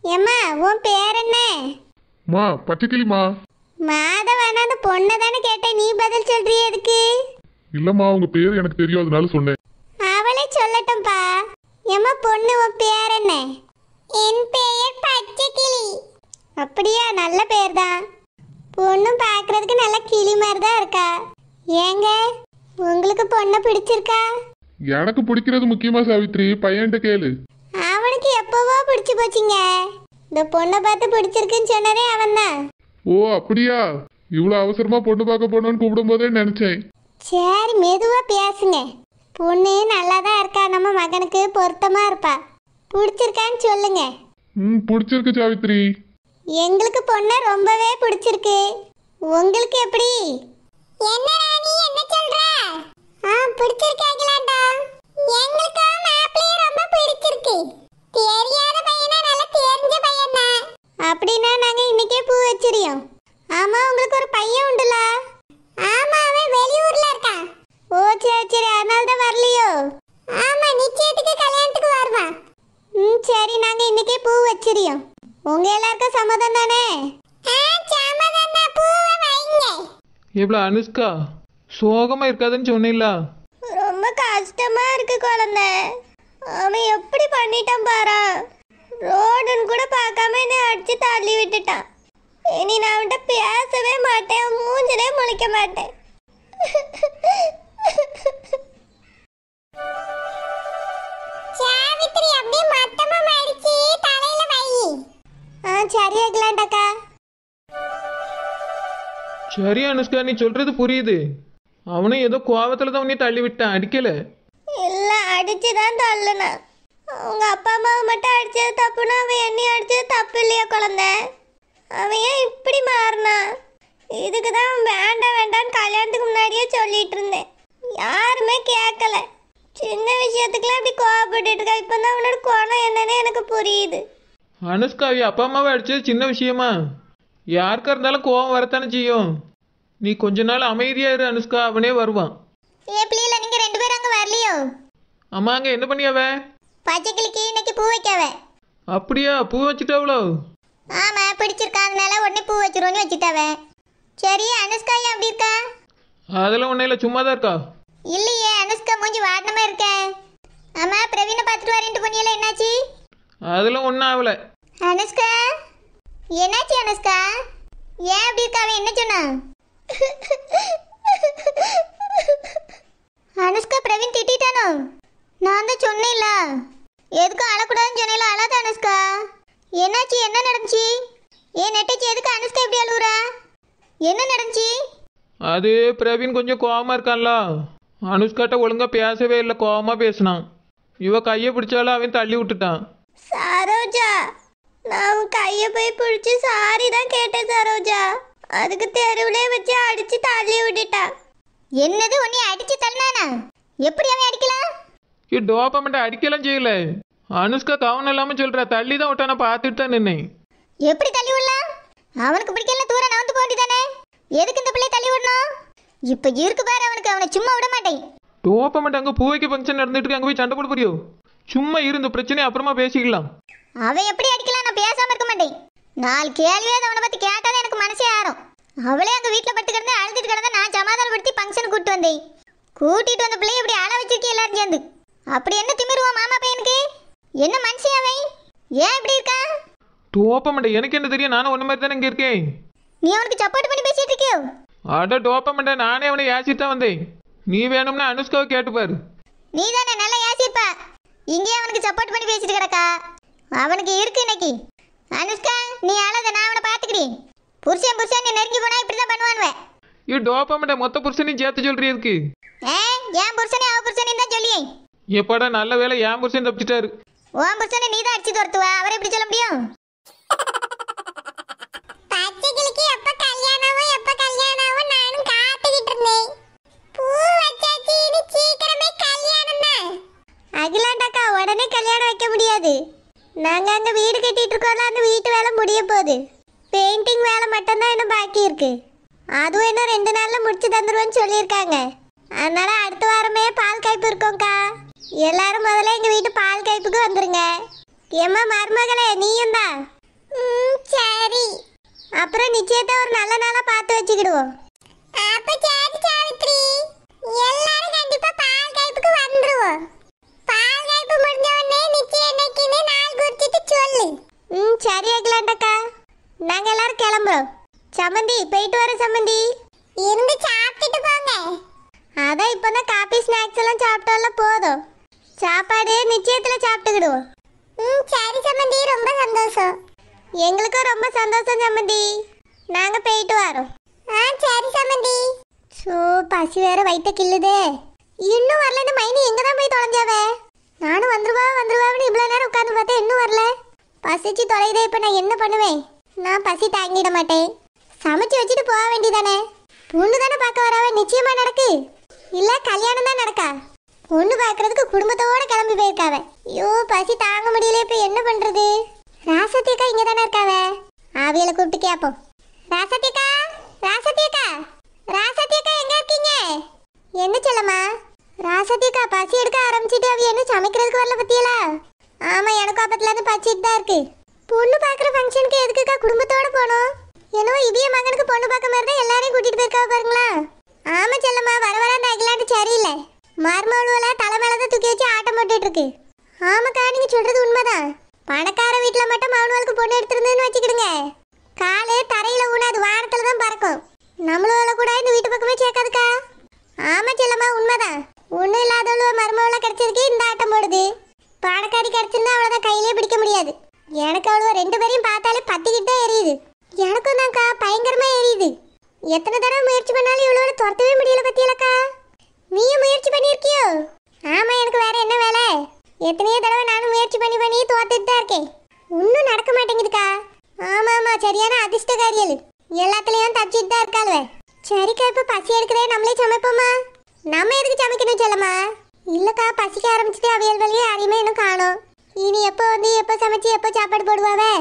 ஏம்மா உன் பேர் என்ன? மா பச்சைக்கிளிமா. மாதவனா அந்த பொண்ணை தானே கேட்டேன், நீ பதில் சொல்றியே எதுக்கு? இல்லம்மா உங்க பேர் எனக்கு தெரியும் அதனால சொன்னேன். அவளே சொல்லட்டும்பா. ஏம்மா பொண்ணு உன் பேர் என்ன? என் பெயர் பச்சைக்கிளி. அப்படியா, நல்ல பேர் தான். பொண்ணும் பார்க்கறதுக்கு நல்ல கிளி மாதிரி தான் இருக்கா. ஏங்க உங்களுக்கு பொண்ணை பிடிச்சிருக்கா? எனக்கு பிடிக்கிறது முக்கியமா சாவித்ரி, பையன்கிட்ட கேளு. அவனுக்கு எப்பவோ பிடிச்சு போச்சுங்க. இந்த பொண்ணை பார்த்து பிடிச்சிருக்குன்னு சொன்னதே அவன் தான். ஓ அப்படியா? இவ்வளோ அவசரமா பொண்ணு பார்க்க போனோன்னு கூப்பிடும் போதே நினைச்சேன். சரி மெதுவா பேசுங்க. பொண்ணு நல்லா தான் இருக்கா, நம்ம மகனுக்கு பொருத்தமா இருப்பா. பிடிச்சிருக்கான்னு சொல்லுங்க. பிடிச்சிருக்கு சாவித்ரி. எங்களுக்கு பொண்ணை ரொம்பவே பிடிச்சிருக்கு. உங்களுக்கு எப்படி? என்ன ராணி என்ன சொல்ற? பிடிச்சிருக்காங்களாடா. எங்களுக்கு மாப்பிளைய ரொம்ப பிடிச்சிருக்கு. தெரியாத பையனா நல்ல தெரிஞ்ச பையனா. அப்படினா நாங்க இன்னைக்கே பூ வச்சிரியோம். ஆமா உங்களுக்கு ஒரு பையன் உண்டுல? ஆமா அவன் வெளியூர்ல இருக்கான். ஓ சரி சரி, அதனால தான் வரலையோ? ஆமா நிச்சயத்துக்கு கல்யாணத்துக்கு வருவான். சரி நாங்க இன்னைக்கே பூ வச்சிரியோம். உங்க எல்லாருக்கும் சம்மதம் தானே? சம்மதம் தான், பூவை வைங்க. எவ்வளோ அனுஷ்கா சோகமா இருக்காதுன்னு சொன்னீங்களா? ரொம்ப கஷ்டமா இருக்கு குழந்தை. அவன் எப்படி பண்ணிட்டான் பாரா. ரோடுன்னு கூட பார்க்காம என்னை அடிச்சு தள்ளி விட்டுட்டான். இனி நான் அவன்கிட்ட பேசவே மாட்டேன், மூஞ்சிலே முழிக்க மாட்டேன். சாவித்ரி அப்படியே மொத்தமா மடிச்சு தலையில வை. சரியாகலாம்டாக்கா. சரி அனுஷ்கா, நீ சொல்றது புரியுது. அவனும் ஏதோ கோவத்துல தான் உன்னை தள்ளி விட்டான், அடிக்கல. இல்ல அடிச்சுதான் தள்ளுனா. அவங்க அப்பா அம்மாவை மட்டும் அடிச்சது தப்புனா அவன் என்னையும் அடிச்சது தப்பு இல்லையா குழந்தை? அவன் ஏன் இப்படி மாறினா? இதுக்கு தான் வேண்டாம் வேண்டான்னு கல்யாணத்துக்கு முன்னாடியே சொல்லிட்டு இருந்தேன். யாருமே கேட்கல. சின்ன விஷயத்துக்குலாம் இப்படி கோவப்பட்டு இருக்கா. இப்போ தான் அவனோட குணம் என்னன்னு எனக்கு புரியுது. அனுஷ்காவி அப்பா அம்மாவை அடிச்சது சின்ன விஷயமா? யாருக்கா இருந்தாலும் கோவம் வரத்தானே செய்யும். நீ கொஞ்ச நாள் அமைதியா இரு அனுஷ்கா, அவனே வருவான். ஏப்ளியில நீங்க ரெண்டு பேரும் அங்க வரலையோ? அம்மா அங்க என்ன பண்ணியாவ? பச்சைக்கிளிக்கு இன்னைக்கு பூ வைக்கவ. அப்படியா, பூ வச்சுட்டாவளோ? ஆமா பிடிச்சிருக்காதனால உடனே பூ வச்சிருவோன்னு வச்சுட்டாவ. சரி அனுஷ்கா ஏன் அப்படி இருக்கா? அதெல்லாம் ஒன்றும் இல்லை, சும்மா தான் இருக்கா. இல்லையே அனுஷ்கா மூஞ்சி வாடனமா இருக்க. ஆமா பிரவீனை பார்த்துட்டு வரேன்ட்டு பண்ணியல, என்னாச்சு? அதெல்லாம் ஒன்றும் ஆகலை. அனுஷ்கா என்னாச்சு? அனுஷ்கா ஏன் அப்படி இருக்கா? அவன் என்ன சொன்னான்? அனுஷ்கா பிரவீன் திட்டானோ? நான் தான் சொன்னேன்ல எதுக்கும் அழக்கூடாதுன்னு சொன்னேன்ல. அழாத அனுஷ்கா. என்னாச்சு? என்ன நடந்துச்சு? ஏன் நெட்டச்சி எதுக்கு அனுஷ்கா இப்படி அழுவுறா? என்ன நடந்துச்சு? அது பிரவீன் கொஞ்சம் கோவமாக இருக்கான்ல, அனுஷ்காட்ட ஒழுங்கா பேசவே இல்லை, கோவமாக பேசினான். இவ கையை பிடிச்சாலும் அவன் தள்ளி விட்டுட்டான். சரோஜா நான் உன் கையை போய் பிடிச்சி சாரி தான் கேட்டேன் சரோஜா. அதுக்கு தெருவிலே வச்சு அடிச்சு தள்ளி விட்டுட்டா. என்னது உன்னை அடிச்சு தள்ளினானா? எப்படி அவன் அடிக்கலாம்? இது டோப்பமெண்ட்டை அடிக்கலாம் செய்யல. அனுஷ்கா கவனம் இல்லாமல் சொல்கிறா, தள்ளி தான் விட்டான, பார்த்துட்டு தான் நின்னேன். எப்படி தள்ளி விடலாம்? அவனுக்கு பிடிக்கல தூரம் நகர்ந்து போண்டி தானே. எதுக்கு இந்த பிள்ளை தள்ளி விடணும்? இப்போ இருக்கு பாரு அவனுக்கு, அவனை சும்மா விட மாட்டேன். டோப்பமெண்ட் அங்கே பூவைக்கு ஃபங்க்ஷன் நடந்துட்டு இருக்கு, அங்கே போய் சண்டை போட புரியும். சும்மா இருந்த பிரச்சனையை அப்புறமா பேசிக்கலாம். அவன் எப்படி அடிக்கலாம்? நான் பேசாம இருக்க மாட்டேன். நாலு கேள்வியாவது அவனை பத்தி கேட்டாதான் எனக்கு மனசே ஆறும். அவளே அங்க வீட்டுல பட்டு கிடந்து அழுதுட்டு கிடந்தா நான் சமாதானப்படுத்தி ஃபங்க்ஷன் கூட்டு வந்தேன். கூட்டிட்டு வந்த பிள்ளைய இப்படி ஆள வச்சிருக்கேன் எல்லாரும் சேர்ந்து. அப்படி என்ன திமிருவா மாமா பையனுக்கு? என்ன மனுஷன் அவன்? ஏன் இப்படி இருக்கா? டோப்பமெண்ட் எனக்கு என்ன தெரியும், நானும் ஒன்று மாதிரி தானே இங்கே இருக்கேன். நீ அவனுக்கு சப்போர்ட் பண்ணி பேசிட்டு இருக்கியோ? அட டோப்பமெண்ட்டை நானே அவனை ஏசிட்டு தான் வந்தேன். நீ வேணும்னா அனுஷ்காவை கேட்டுப்பாரு. நீ தானே நல்லா ஏசிப்பா. இங்கே அவனுக்கு சப்போர்ட் பண்ணி பேசிட்டு கிடக்கா. அவனுக்கு இருக்கு இன்னைக்கு. அனுஷ்கா நீ அழாத, நான் அவனை பார்த்துக்கிறேன். புருஷன் புருஷன் நீ நெருங்கி போனா இப்படிதான் பண்ணுவானுவேன். இது டோப்பமெண்ட்டை மொத்த புருஷனையும் சேர்த்து சொல்றீ இருக்கு. ஏன் புருஷனே அவ புருஷனே தான் சொல்லியே. எப்படா நல்ல வேலை என் புருஷன் தப்பிச்சிட்டாரு. உன் புருஷனை நீ தான் அடிச்சு துரத்துவா, அவரை எப்படி சொல்ல முடியும்? பச்சைக்கிளிக்கு எப்ப கல்யாணம் எப்ப கல்யாணம் நானும் காத்துக்கிட்டு இருந்தேன். பூ வச்சாச்சு, இது சீக்கிரமே கல்யாணம் தான். அகிலாண்டாக்கா உடனே கல்யாணம் வைக்க முடியாது. நாங்க அங்க வீடு கட்டிட்டு இருக்கோம்ல, அந்த வீட்டு வேலை முடிய போகுது. பெயிண்டிங் வேலை மட்டும்தான் இன்னும் பாக்கி இருக்கு. அதுவும் இன்னும் 2 நாள்ல முடிச்சு தந்துருவேன்னு சொல்லியிருக்காங்க. அதனால அடுத்த வாரமே பால் காய்ப்பு இருக்கோம்க்கா. எல்லாரும் முதல்ல எங்க வீட்டு பால் காய்ப்புக்கு வந்துருங்க. ஏம்மா மருமகளே நீயும் தான். சரி. அப்புறம் நிச்சயத்தை ஒரு நல்ல நாளா பார்த்து வச்சுக்கிடுவோம். அப்ப சரி சாவித்ரி, எல்லாரும் கண்டிப்பா பால் காய்ப்புக்கு வந்துருவோம். பால் காய்ப்பு முடிஞ்ச உடனே நிச்சயம் என்னைக்குன்னு நாள் குறிச்சிட்டு சொல்லு. சரி அகிலாண்டக்கா, நாங்க எல்லாரும் கிளம்புறோம். சம்மந்தி போயிட்டு வர சம்மந்தி. இருந்து சாப்பிட்டுட்டு போங்க. அதான் இப்பதான் காபி ஸ்நாக்ஸ் எல்லாம் சாப்பிட்டோம்ல, போதும். சாப்பாடு நிச்சயத்துல சாப்பிட்டுக்கிடுவோம். சரி சம்மந்தி, ரொம்ப சந்தோஷம். எங்களுக்கும் ரொம்ப சந்தோஷம் சம்மந்தி. நாங்க போயிட்டு வரோம். சரி சம்மந்தி. சோ பசி வேற வயித்த கிள்ளுதே. இன்னும் வரல. இந்த மைனி எங்க தான் போய் தொலைஞ்சாவே? நானும் வந்துருவான்னு இவ்வளவு நேரம் உட்கார்ந்து பார்த்தேன், இன்னும் வரல. பசிச்சு தொலைதே. இப்ப நான் என்ன பண்ணுவேன்? நான் பசி தாங்கிட மாட்டேன். சமைச்சு வச்சுட்டு போக வேண்டியதானே. பொண்ணு தானே பார்க்க வராவ. நிச்சயமா நடக்கு இல்ல கல்யாணம் தான் நடக்கா? பொண்ணு பார்க்கறதுக்கு குடும்பத்தோட கிளம்பி போயிருக்காவ. ஐயோ பசி தாங்க முடியல. இப்ப என்ன பண்றது? ராசத்தியக்கா இங்க தானே இருக்காவ. அவியலை கூப்பிட்டு கேப்போம். ராசத்தியக்கா, ராசத்தியக்கா, ராசத்தியக்கா எங்க இருக்கீங்க? என்ன சொல்லமா? ராசத்தியக்கா பசி எடுக்க ஆரம்பிச்சிட்டு அவி என்ன சமைக்கிறதுக்கு வரல பத்தியலா? ஆமா, எனக்கு அப்பத்துல இருந்து பச்சிட்டு தான் இருக்கு. பொண்ணு பார்க்குற ஃபங்க்ஷனுக்கு எதுக்குக்கா குடும்பத்தோட போனோம்? என்னவோ இவிய மகனுக்கு பொண்ணு பார்க்க மாதிரி தான் எல்லாரையும் கூட்டிட்டு போயிருக்காவ பாருங்களா. ஆமா செல்லம்மா, வர வர அந்த அகிலாண்டு சரியில்லை. மருமகளுவல தலை மேலதான் தூக்கி வச்சு ஆட்டம் போட்டுட்டு இருக்கு. ஆமாக்கா, நீங்க சொல்றது உண்மைதான். பணக்கார வீட்டுல மட்டும் மகனுவலுக்கு பொண்ணு எடுத்திருந்தேன்னு வச்சுக்கிடுங்க, காலு தரையில ஊனாது, வானத்துல தான் பறக்கும். நம்மளோட கூட இந்த வீட்டு பக்கமே சேர்க்காதுக்கா. ஆமா செல்லம்மா, உண்மைதான். ஒன்றும் இல்லாதவளோ மருமகள கிடைச்சதுக்கு இந்த ஆட்டம் போடுது. பணக்காரி கிடைச்சிருந்தா அவ்வளோதான், கையிலே பிடிக்க முடியாது. எனக்கு அவ்வளோ ரெண்டு பேரையும் பார்த்தாலே பத்திக்கிட்டே எரியுது. எனக்கும் தான்க்கா பயங்கரமா எரியுது. எத்தனை தடவை முயற்சி பண்ணாலும் இவ்வளோ துரத்தவே முடியல பத்தியலக்கா. நீயும் முயற்சி பண்ணியிருக்கியோ? ஆமா, எனக்கு வேற என்ன வேலை? எத்தனையோ தடவை நானும் முயற்சி பண்ணி தோத்துட்டு தான் இருக்கேன். ஒன்றும் நடக்க மாட்டேங்குதுக்கா. ஆமா ஆமா, சரியான அதிர்ஷ்டகாரியல். எல்லாத்துலயும் தப்பிச்சுட்டு தான் இருக்காளுவே. சரிக்கா, இப்ப பசி எடுக்கிறே, நம்மளே சமைப்போமா? நம்ம எதுக்கு சமைக்கணும் சொல்லமா? இல்லக்கா, பசிக்க ஆரம்பிச்சுட்டு அவியல் வழியே யாரையுமே இன்னும் காணோம். இனி எப்போ வந்து எப்போ சமைச்சு எப்போ சாப்பாடு போடுவாவே?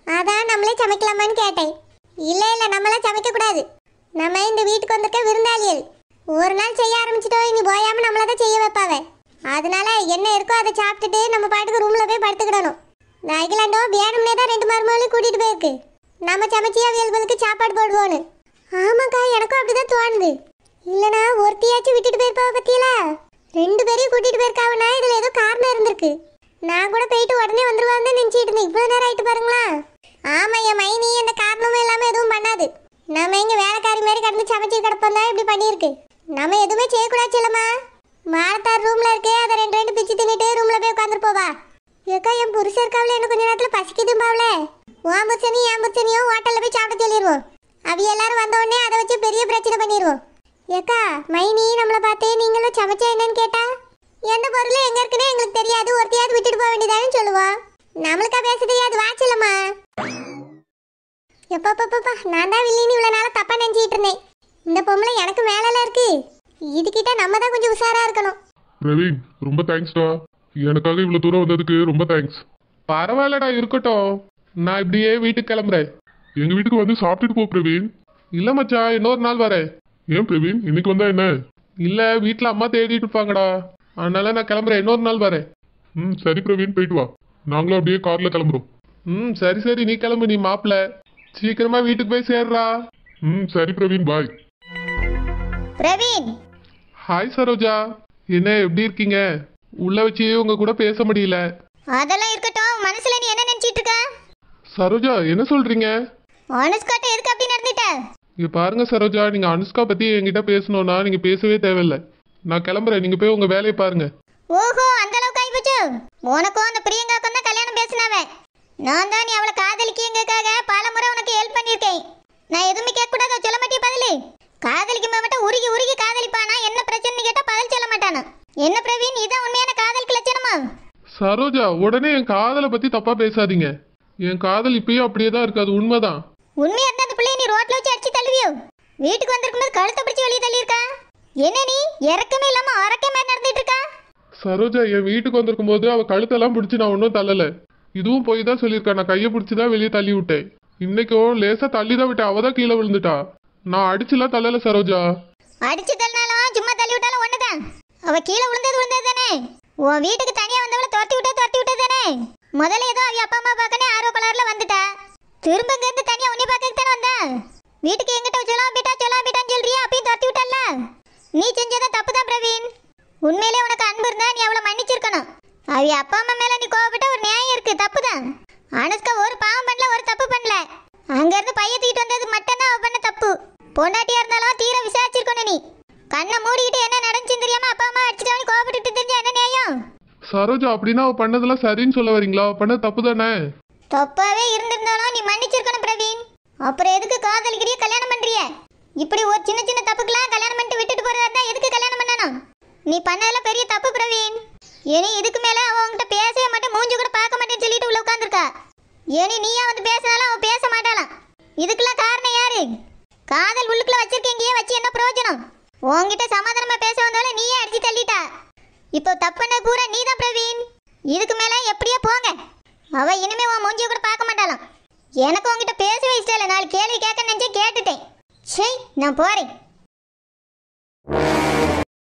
அதான் நம்மளே சமைக்கலாமான்னு கேட்டேன். இல்ல இல்ல, நம்மளாம் சமைக்க கூடாது. நம்ம இந்த வீட்டுக்கு வந்திருக்க விருந்தாளியல். ஒரு நாள் செய்ய ஆரம்பிச்சிட்டோம், இனி போயாம நம்மளதான் செய்ய வைப்பாவே. அதனால என்ன இருக்கோ அதை சாப்பிட்டுட்டு நம்ம பாட்டுக்கு ரூம்ல போய் படுத்துக்கிடணும். அகிலாண்டோ வேணும்னே தான் ரெண்டு மருமகளையும் கூட்டிட்டு போயிருக்கு. நம்ம சமைச்சி அவியல்களுக்கு சாப்பாடு போடுவோன்னு. ஆமாக்கா, எனக்கும் அப்படிதான் தோணுது. இல்லனா ஒருத்தியாச்சும் விட்டுட்டு போயிருப்பாவ பத்தியலா? ரெண்டு பேரையும் கூட்டிட்டு போயிருக்காவனா இதுல ஏதோ காரணம் இருந்திருக்கு. நான் கூட போயிட்டு உடனே வந்துருவான்னு நினைச்சிட்டு இருந்தேன். இவ்வளவு நேரம் ஆயிட்டு பாருங்களா. ஆமா, என் மைனி எந்த காரணமும் இல்லாம எதுவும் பண்ணாது. நம்ம இங்க வேலைக்காரி மாதிரி கடந்து சமைச்சு கிடப்போம் தான் இப்படி பண்ணியிருக்கு. நம்ம எதுவுமே செய்யக்கூடாது செல்லமா. மாலத்தார் ரூம்ல இருக்கே, அதை ரெண்டு பிச்சு தின்னுட்டு ரூம்ல போய் உட்காந்துட்டு போவா. ஏக்கா, என் புருஷன் இருக்காவில, எனக்கு கொஞ்ச நேரத்துல பசிக்குதும்பாவில. உன் புருஷனையும் என் புருஷனையும் ஹோட்டல்ல போய் சாப்பிட சொல்லிடுவோம். அவி எல்லாரும் வந்த உடனே அதை வச்சு பெரிய பிரச்சனை பண்ணிடுவோம். ஏக்கா, மைனி நம்மளை பார்த்தே நீங்களும் சமைச்சா என்னன்னு கேட்டா எந்த பொருளும் எங்க இருக்குன்னு எங்களுக்கு தெரியாது, ஒருத்தையாவது விட்டுட்டு போக வேண்டியதான்னு சொல்லுவோம். நம்மளுக்கா பேச தெரியாது, வாச்சலம்மா. எப்பப்பா, நான் தான் வில்லின்னு இவ்வளவு நாள தப்பா நினைச்சிட்டு இருந்தேன். இந்த பொம்பளை எனக்கு மேல இருக்கு. இதுகிட்ட நம்ம தான் கொஞ்சம் உஷாரா இருக்கணும். பிரவீன், ரொம்ப தேங்க்ஸ்டா. எனக்காக இவ்வளவு தூரம் வந்ததுக்கு ரொம்ப தேங்க்ஸ். பரவாயில்லடா, இருக்கட்டும். நான் இப்படியே வீட்டுக்கு கிளம்புறேன். எங்க வீட்டுக்கு வந்து சாப்பிட்டுட்டு போ பிரவீன். இல்ல மச்சான், இன்னொரு நாள் வரேன். ஏன் பிரவீன், இன்னைக்கு வந்தா என்ன? இல்ல, வீட்டுல அம்மா தேடிட்டு இருப்பாங்கடா, அதனால நான் கிளம்புறேன். இன்னொரு நாள் வரேன். சரி பிரவீன், போயிட்டு வா. நாங்களும் அப்படியே கார்ல கிளம்புறோம். சரி, நீ கிளம்பு. நீ மாப்பிள்ள சீக்கிரமா வீட்டுக்கு போய் சேர்றா. சரி பிரவீன், பாய். பிரவீன், ஹாய் சரோஜா, என்ன எப்படி இருக்கீங்க? உள்ள வச்சு உங்க கூட பேச முடியல. அதெல்லாம் இருக்கட்டும். மனசுல நீ என்ன நினைச்சிட்டு இருக்க? சரோஜா, என்ன சொல்றீங்க? அனுஷ்காட்ட எதுக்கு அப்படி நடந்துட்ட? இங்க பாருங்க சரோஜா, நீங்க அனுஷ்கா பத்தி என்கிட்ட பேசணும்னா நீங்க பேசவே தேவையில்லை. நான் கிளம்புறேன், நீங்க போய் உங்க வேலையை பாருங்க. ஓஹோ, அந்த அளவுக்கு ஆயிப்போச்சு. உனக்கும் அந்த பிரியங்காக்கும் தான் கல்யாணம் பேசினாவே. நான் தான் நீ அவளை காதலிக்கங்கிறதுக்காக பல முறை உனக்கு ஹெல்ப் பண்ணியிருக்கேன். நான் எதுவுமே கேட்க கூடாது, சொல்ல மாட்டேன் பதிலு. காதலிக்கும் மட்டும் உருகி காதலிப்பானா, என்ன பிரச்சனை கேட்டா பதில் சொல்ல மாட்டானா? என்ன பிரவீன், இதான் உண்மையான காதலுக்கு லட்சணமா? சரோஜா, உடனே என் காதலை பத்தி தப்பா பேசாதீங்க. என் காதல் இப்பயும் அப்படியே தான் இருக்கு, அது உண்மைதான். உண்மையா இருந்தா அந்த பிள்ளைய நீ ரோட்ல வச்சு அடிச்சு தள்ளுவியோ? வீட்டுக்கு வந்திருக்கும் போது கழுத்தை பிடிச்சி வெளியே தள்ளி இருக்கா? என்ன நீ இறக்கமே இல்லாம அரக்க மாதிரி நடந்துட்டு இருக்கா? சரோஜா, என் வீட்டுக்கு வந்திருக்கும் போது அவ கழுத்தெல்லாம் பிடிச்சி நான் ஒன்றும் தள்ளல. இதுவும் போய் தான் சொல்லியிருக்கா. நான் கையை பிடிச்சிதான் வெளியே தள்ளி விட்டேன். இன்னைக்கும் லேசா தள்ளி தான் விட்டேன், அவதான் கீழே விழுந்துட்டா. நான் அடிச்சுலாம் தள்ளல சரோஜா. அடிச்சு தள்ளினாலும் சும்மா தள்ளி விட்டாலும் ஒண்ணுதான். அவ கீழே விழுந்தது தானே. உன் வீட்டுக்கு தனியா வந்தவளை துரத்தி விட்டது தானே. முதல்ல ஏதோ அவ அப்பா அம்மா பார்க்கனே ஆர்வ கலர்ல வந்துட்டா. திரும்ப இங்க இருந்து தனியா உன்னை பார்க்க தானே வந்தா. வீட்டுக்கு எங்கிட்ட சொல்லாம சொல்றியா? அப்பயும் துரத்தி விட்டல்ல. நீ செஞ்சத தப்பு தான் பிரவீன். உண்மையிலே உனக்கு அன்பு இருந்தா நீ அவளை மன்னிச்சிருக்கணும். அவ அப்பா அம்மா மேல நீ கோவப்பட்ட ஒரு நியாயம் இருக்கு, தப்பு தான். அனுஷ்கா ஒரு பாவம் பண்ணல, ஒரு தப்பு பண்ணல. அங்க இருந்து பைய தூக்கிட்டு வந்தது மட்டும் தான் அவ பண்ண தப்பு. பொண்டாட்டியா இருந்தாலும் தீர விசாரிச்சிருக்கணும். நீ கண்ணை மூடிக்கிட்டு என்ன நடந்துச்சுன்னு தெரியாம அப்பா அம்மா அடிச்சுட்டு கோவப்பட்டு தெரிஞ்சா என்ன நியாயம்? சரோஜா, அப்படின்னா அவ பண்ணதெல்லாம் சரின்னு சொல்ல வரீங்களா? அவ பண்ண தப்பு தானே? தப்பாவே இருந்திருந்தாலும் நீ மன்னிச்சிருக்கணும் பிரவீன். அப்புறம் எதுக்கு காதலிக்கிறிய கல்யாணம் பண்றிய? இப்படி ஒரு சின்ன சின்ன தப்புக்கெல்லாம் கல்யாணம் பண்ணிட்டு விட்டுட்டு போறதா இருந்தா எதுக்கு கல்யாணம் பண்ணணும்? நீ பண்ணதுல பெரிய தப்பு பிரவீன். இனி இதுக்கு மேல அவ உன்கிட்ட பேசவே மாட்டேன், மூஞ்சி கூட பார்க்க மாட்டேன்னு சொல்லிட்டு உள்ள உட்காந்துருக்கா. இனி நீயா வந்து பேசினாலும் அவ பேச மாட்டாளாம். இதுக்கெல்லாம் காரணம் யாரு? காதல் உள்ளுக்குள்ள வச்சிருக்கீங்க, வச்சு என்ன பிரயோஜனம்? உன்கிட்ட சமாதானமா பேச வந்தாலும் நீயே அடிச்சு தள்ளிட்டா. இப்போ தப்புன்னு பூரா நீ தான் பிரவீன். இதுக்கு மேல எப்படியோ போங்க. அவ இனிமே உன் மூஞ்சிய கூட பார்க்க மாட்டாளாம். எனக்கு உங்ககிட்ட பேசவே இஷ்டம் இல்லை. 4 கேள்வி கேட்க நினைச்சே கேட்டுட்டேன். சரி, நான் போறேன்.